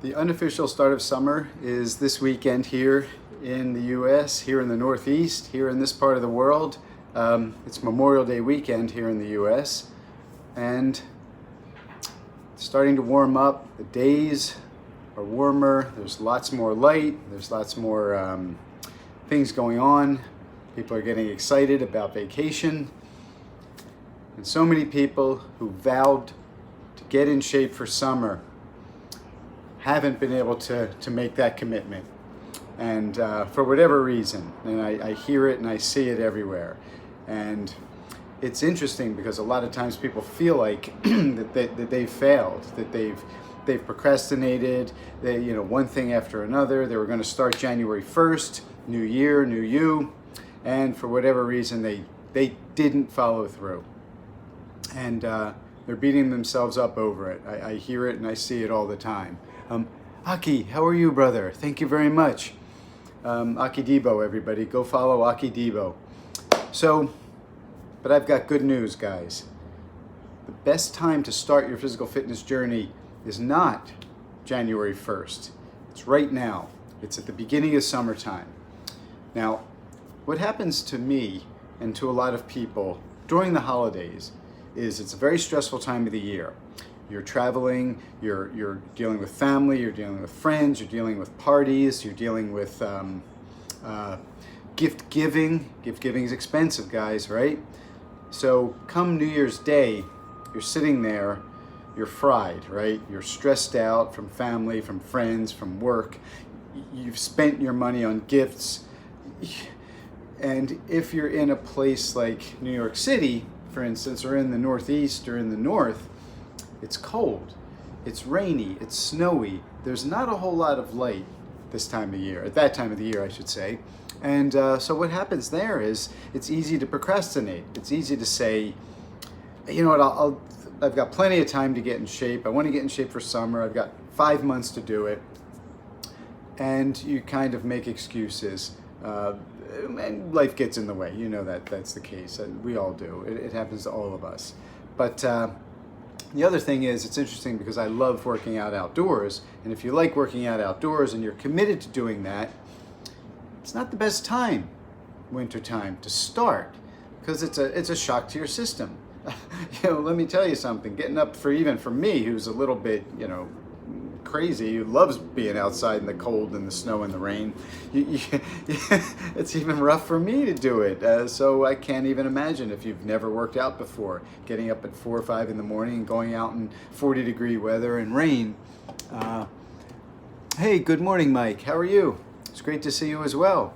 The unofficial start of summer is this weekend here in the US, here in the Northeast, here in this part of the world. It's Memorial Day weekend here in the US, and it's starting to warm up. The days are warmer, there's lots more light, there's lots more things going on. People are getting excited about vacation. And so many people who vowed to get in shape for summer haven't been able to make that commitment. And for whatever reason, and I hear it and I see it everywhere. And it's interesting because a lot of times people feel like that they've failed, that they've procrastinated, one thing after another. They were going to start January 1st, new year, new you, and for whatever reason they didn't follow through. And they're beating themselves up over it. I hear it and I see it all the time. Aki, how are you, brother? Thank you very much. Aki Debo, everybody. Go follow Aki Debo. But I've got good news, guys. The best time to start your physical fitness journey is not January 1st. It's right now. It's at the beginning of summertime. Now, what happens to me and to a lot of people during the holidays is it's a very stressful time of the year. You're traveling, you're dealing with family, you're dealing with friends, you're dealing with parties, you're dealing with gift giving. Gift giving is expensive, guys, right? So come New Year's Day, you're sitting there, you're fried, right? You're stressed out from family, from friends, from work. You've spent your money on gifts. And if you're in a place like New York City, for instance, or in the Northeast or in the North, it's cold, it's rainy, it's snowy. There's not a whole lot of light this time of year, at that time of the year, I should say. And so what happens there is it's easy to procrastinate. It's easy to say, you know what, I've got plenty of time to get in shape. I want to get in shape for summer. I've got 5 months to do it. And you kind of make excuses. And life gets in the way. You know that's the case. We all do. It happens to all of us. But the other thing is, it's interesting because I love working out outdoors, and if you like working out outdoors and you're committed to doing that, it's not the best time, wintertime, to start, because it's a shock to your system. Let me tell you something. Getting up for me, who's a little bit, crazy, who loves being outside in the cold and the snow and the rain, it's even rough for me to do it. So I can't even imagine, if you've never worked out before, getting up at 4 or 5 in the morning and going out in 40-degree weather and rain. Hey, good morning, Mike. How are you? It's great to see you as well.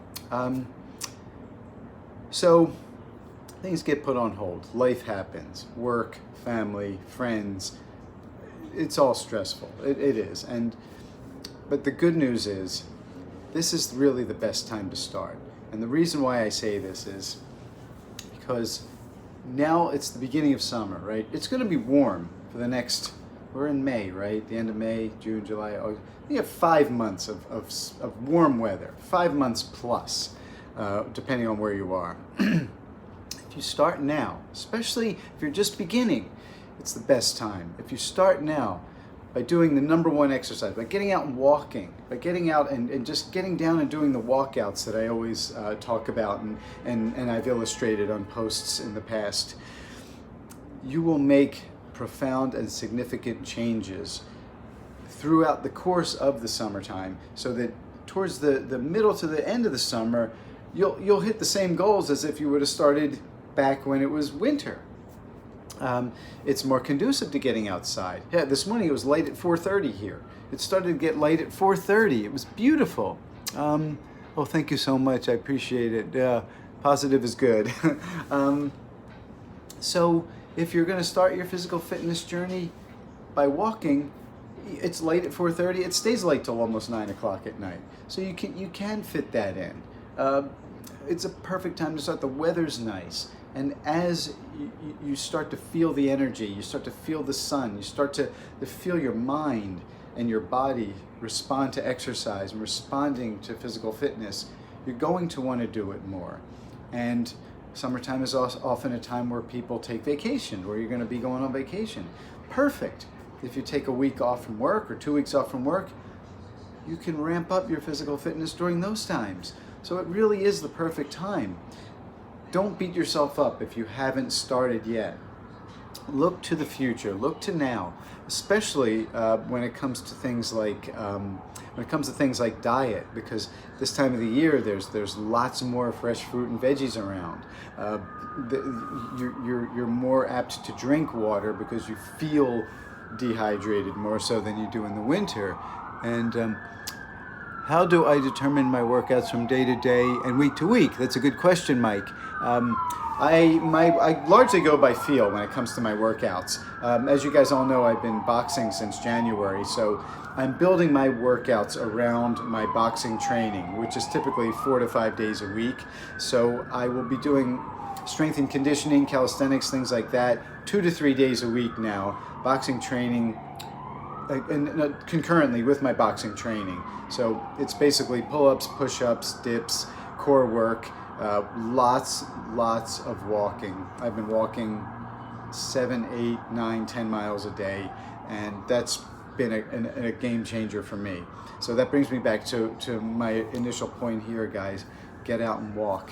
So things get put on hold. Life happens. Work, family, friends. It's all stressful. It is. But the good news is, this is really the best time to start. And the reason why I say this is because now it's the beginning of summer, right? It's going to be warm for the next, we're in May, right? The end of May, June, July, August. You have 5 months of warm weather, 5 months plus, depending on where you are. If you start now, especially if you're just beginning, it's the best time. If you start now by doing the number one exercise, by getting out and walking, by getting out and just getting down and doing the walkouts that I always talk about and I've illustrated on posts in the past, you will make profound and significant changes throughout the course of the summertime, so that towards the middle to the end of the summer, you'll hit the same goals as if you would have started back when it was winter. It's more conducive to getting outside. Yeah, this morning it was light at 4:30 here. It started to get light at 4:30. It was beautiful. Oh, thank you so much. I appreciate it. Yeah, positive is good. So if you're going to start your physical fitness journey by walking, it's light at 4:30. It stays light till almost 9 o'clock at night. So you can fit that in. It's a perfect time to start. The weather's nice. And as you start to feel the energy, you start to feel the sun, you start to feel your mind and your body respond to exercise and responding to physical fitness, you're going to want to do it more. And summertime is often a time where people take vacation, where you're going to be going on vacation. Perfect. If you take a week off from work or 2 weeks off from work, you can ramp up your physical fitness during those times. So it really is the perfect time. Don't beat yourself up if you haven't started yet. Look to the future, look to now, especially when it comes to things like diet, because this time of the year there's lots more fresh fruit and veggies around. You're more apt to drink water because you feel dehydrated more so than you do in the winter. And how do I determine my workouts from day to day and week to week? That's a good question, Mike. I largely go by feel when it comes to my workouts. As you guys all know, I've been boxing since January, so I'm building my workouts around my boxing training, which is typically 4 to 5 days a week. So I will be doing strength and conditioning, calisthenics, things like that, 2 to 3 days a week now, boxing training, and concurrently with my boxing training. So it's basically pull-ups, push-ups, dips, core work, lots of walking. I've been walking 7, 8, 9, 10 miles a day, and that's been a game changer for me. So that brings me back to my initial point here, guys. Get out and walk.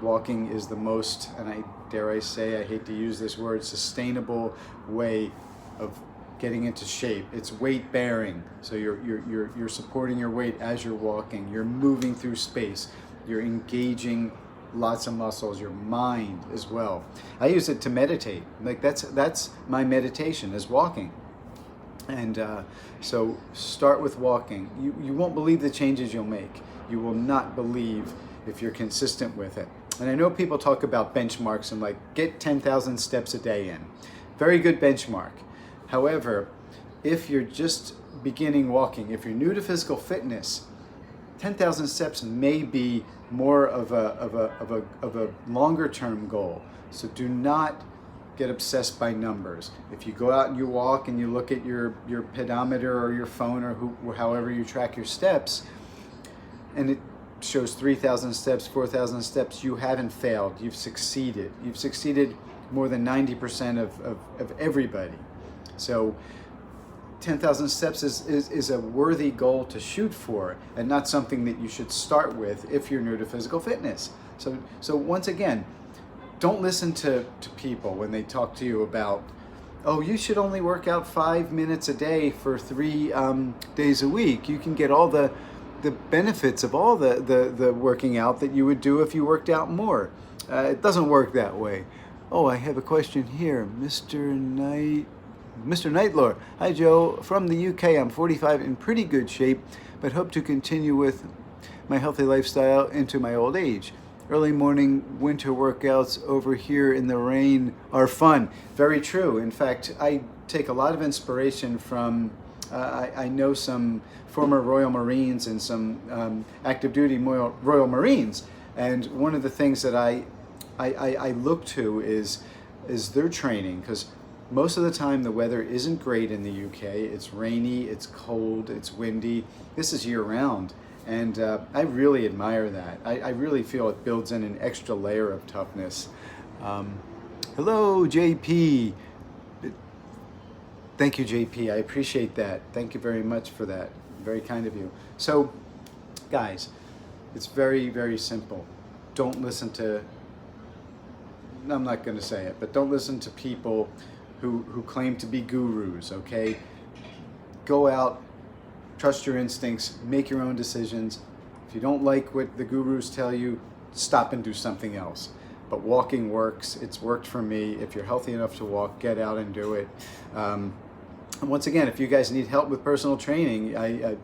Walking is the most, and I hate to use this word, sustainable way of getting into shape. It's weight bearing, so you're supporting your weight as you're walking. You're moving through space. You're engaging lots of muscles, your mind as well. I use it to meditate. Like that's my meditation is walking. And so start with walking. You won't believe the changes you'll make. You will not believe if you're consistent with it. And I know people talk about benchmarks and like get 10,000 steps a day in. Very good benchmark. However, if you're just beginning walking, if you're new to physical fitness, 10,000 steps may be more of a longer term goal. So do not get obsessed by numbers. If you go out and you walk and you look at your pedometer or your phone or however you track your steps, and it shows 3,000 steps, 4,000 steps, you haven't failed. You've succeeded. You've succeeded more than 90% of everybody. So 10,000 steps is a worthy goal to shoot for, and not something that you should start with if you're new to physical fitness. So once again, don't listen to people when they talk to you about, oh, you should only work out 5 minutes a day for 3 days a week. You can get all the benefits of all the working out that you would do if you worked out more. It doesn't work that way. Oh, I have a question here. Mr. Nightlore. Hi, Joe. From the UK. I'm 45, in pretty good shape, but hope to continue with my healthy lifestyle into my old age. Early morning winter workouts over here in the rain are fun. Very true. In fact, I take a lot of inspiration from, I know some former Royal Marines and some active duty Royal Marines. And one of the things that I look to is their training, because most of the time the weather isn't great in the UK. It's rainy, it's cold, it's windy. This is year round. And I really admire that. I really feel it builds in an extra layer of toughness. Hello, JP. Thank you, JP. I appreciate that. Thank you very much for that. Very kind of you. So, guys, it's very, very simple. Don't listen to, I'm not going to say it, but don't listen to people who claim to be gurus, okay? Go out, trust your instincts, make your own decisions. If you don't like what the gurus tell you, stop and do something else. But walking works. It's worked for me. If you're healthy enough to walk, get out and do it. And once again, if you guys need help with personal training,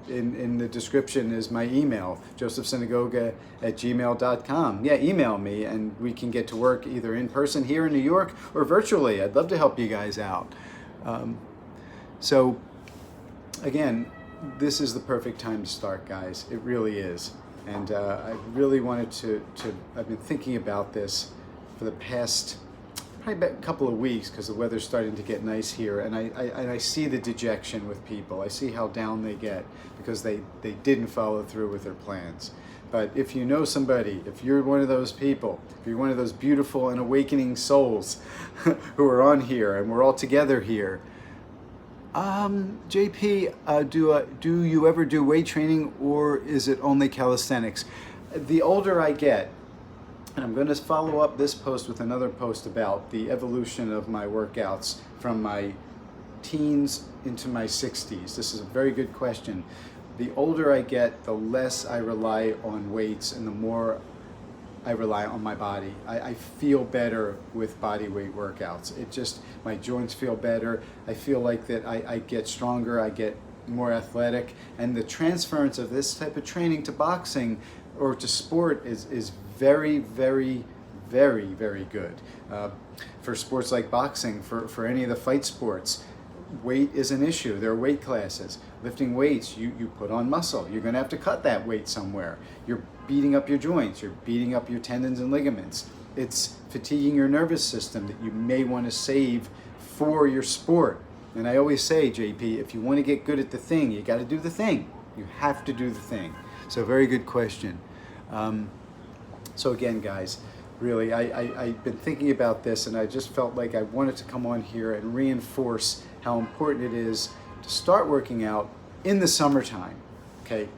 in the description is my email, josephsynagoga@gmail.com. Yeah, email me and we can get to work either in person here in New York or virtually. I'd love to help you guys out. So again, this is the perfect time to start, guys. It really is. And I really wanted to I've been thinking about this for the past probably a couple of weeks, because the weather's starting to get nice here, and I see the dejection with people. I see how down they get because they didn't follow through with their plans. But if you know somebody, if you're one of those people, if you're one of those beautiful and awakening souls who are on here and we're all together here, JP, do you ever do weight training, or is it only calisthenics? The older I get, and I'm going to follow up this post with another post about the evolution of my workouts from my teens into my 60s. This is a very good question. The older I get, the less I rely on weights and the more I rely on my body. I feel better with body weight workouts. It just, my joints feel better. I feel like that I get stronger, I get more athletic, and the transference of this type of training to boxing or to sport is very, very, very, very good. For sports like boxing, for any of the fight sports, weight is an issue. There are weight classes. Lifting weights, you put on muscle. You're going to have to cut that weight somewhere. You're beating up your joints. You're beating up your tendons and ligaments. It's fatiguing your nervous system that you may want to save for your sport. And I always say, JP, if you want to get good at the thing, you got to do the thing. You have to do the thing. So very good question. So again, guys, really, I've been thinking about this, and I just felt like I wanted to come on here and reinforce how important it is to start working out in the summertime, okay?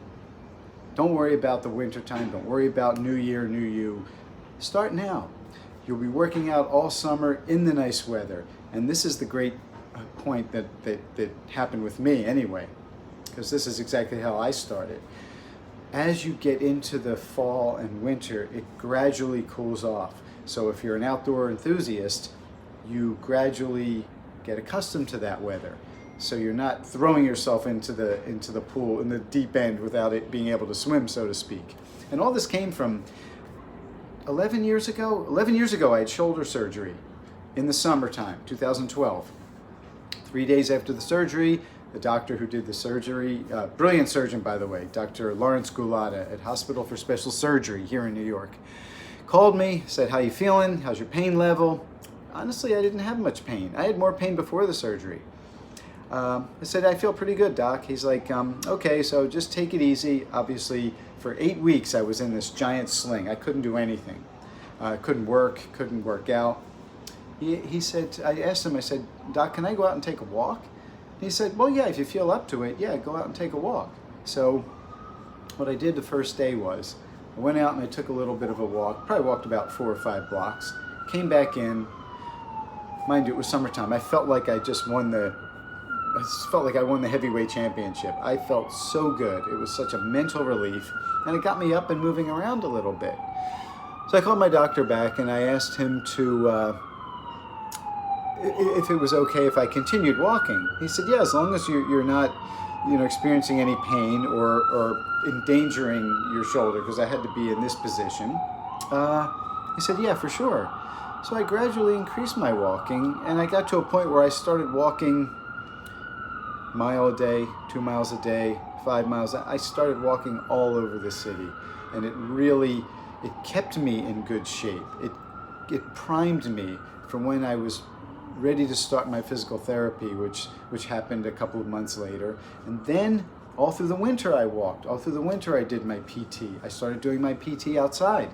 Don't worry about the winter time. Don't worry about new year, new you. Start now. You'll be working out all summer in the nice weather. And this is the great point that happened with me anyway, because this is exactly how I started. As you get into the fall and winter, it gradually cools off. So if you're an outdoor enthusiast, you gradually get accustomed to that weather. So you're not throwing yourself into the pool in the deep end without it being able to swim, so to speak. And all this came from 11 years ago. 11 years ago, I had shoulder surgery in the summertime, 2012. 3 days after the surgery, the doctor who did the surgery, brilliant surgeon, by the way, Dr. Lawrence Gulata at Hospital for Special Surgery here in New York, called me, said, how you feeling? How's your pain level? Honestly, I didn't have much pain. I had more pain before the surgery. I said, I feel pretty good, doc. He's like, okay, so just take it easy. Obviously, for 8 weeks, I was in this giant sling. I couldn't do anything. Couldn't work out. He said, I asked him, I said, doc, can I go out and take a walk? He said, well, yeah, if you feel up to it, yeah, go out and take a walk. So what I did the first day was I went out and I took a little bit of a walk, probably walked about 4 or 5 blocks, came back in. Mind you, it was summertime. I felt like I won the heavyweight championship. I felt so good. It was such a mental relief, and it got me up and moving around a little bit. So I called my doctor back and I asked him to if it was okay if I continued walking. He said, yeah, as long as you're not, experiencing any pain or endangering your shoulder, because I had to be in this position. He said, yeah, for sure. So I gradually increased my walking, and I got to a point where I started walking a mile a day, 2 miles a day, 5 miles. I started walking all over the city, and it kept me in good shape. It primed me for when I was ready to start my physical therapy, which happened a couple of months later. And then all through the winter I walked. All through the winter I did my PT. I started doing my PT outside.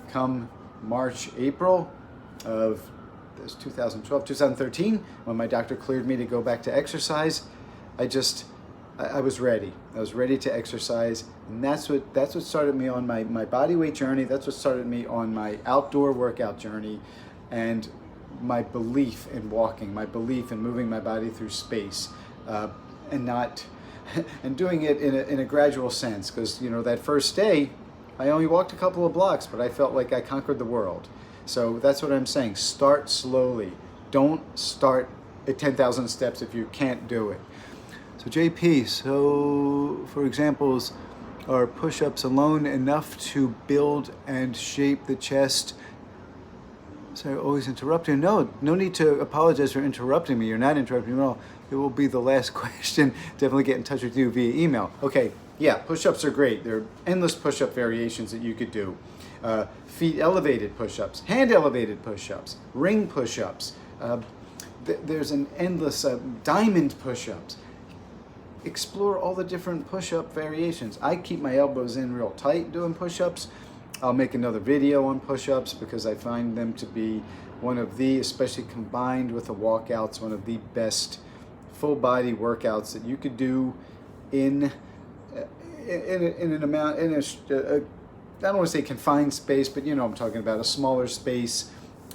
Come March, April of 2013, when my doctor cleared me to go back to exercise, I was ready. I was ready to exercise, and that's what started me on my body weight journey. That's what started me on my outdoor workout journey, and my belief in walking, my belief in moving my body through space, and doing it in a gradual sense. Because that first day, I only walked a couple of blocks, but I felt like I conquered the world. So that's what I'm saying. Start slowly. Don't start at 10,000 steps if you can't do it. So JP, for examples, are push-ups alone enough to build and shape the chest? So always interrupting. No need to apologize for interrupting me. You're not interrupting me at all. It will be the last question. Definitely get in touch with you via email. Okay, yeah, push-ups are great. There are endless push-up variations that you could do. Feet elevated push-ups, hand elevated push-ups, ring push-ups. There's an endless diamond push-ups. Explore all the different push-up variations. I keep my elbows in real tight doing push-ups. I'll make another video on push-ups because I find them to be one of the, especially combined with the walkouts, one of the best full body workouts that you could do in an amount, in a I don't want to say confined space, but you know I'm talking about a smaller space,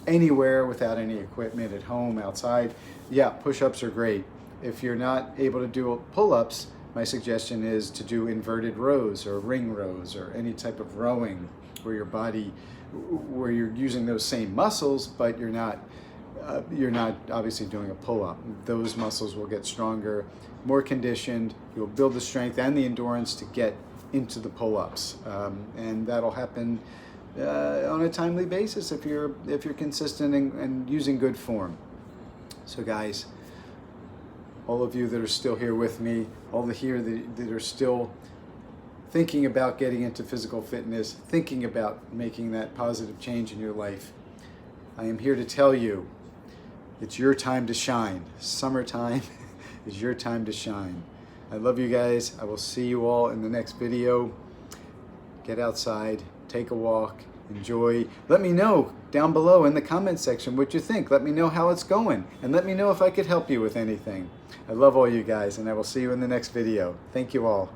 anywhere without any equipment, at home, outside. Yeah, push-ups are great. If you're not able to do pull-ups, my suggestion is to do inverted rows or ring rows or any type of rowing where your body, where you're using those same muscles, but you're not obviously doing a pull-up. Those muscles will get stronger, more conditioned. You'll build the strength and the endurance to get into the pull-ups, and that'll happen on a timely basis if you're consistent and using good form. So guys, all of you that are still here with me, all the here that are still thinking about getting into physical fitness, thinking about making that positive change in your life, I am here to tell you it's your time to shine. Summertime is your time to shine. I love you guys. I will see you all in the next video. Get outside, take a walk, enjoy. Let me know down below in the comment section what you think. Let me know how it's going, and let me know if I could help you with anything. I love all you guys, and I will see you in the next video. Thank you all.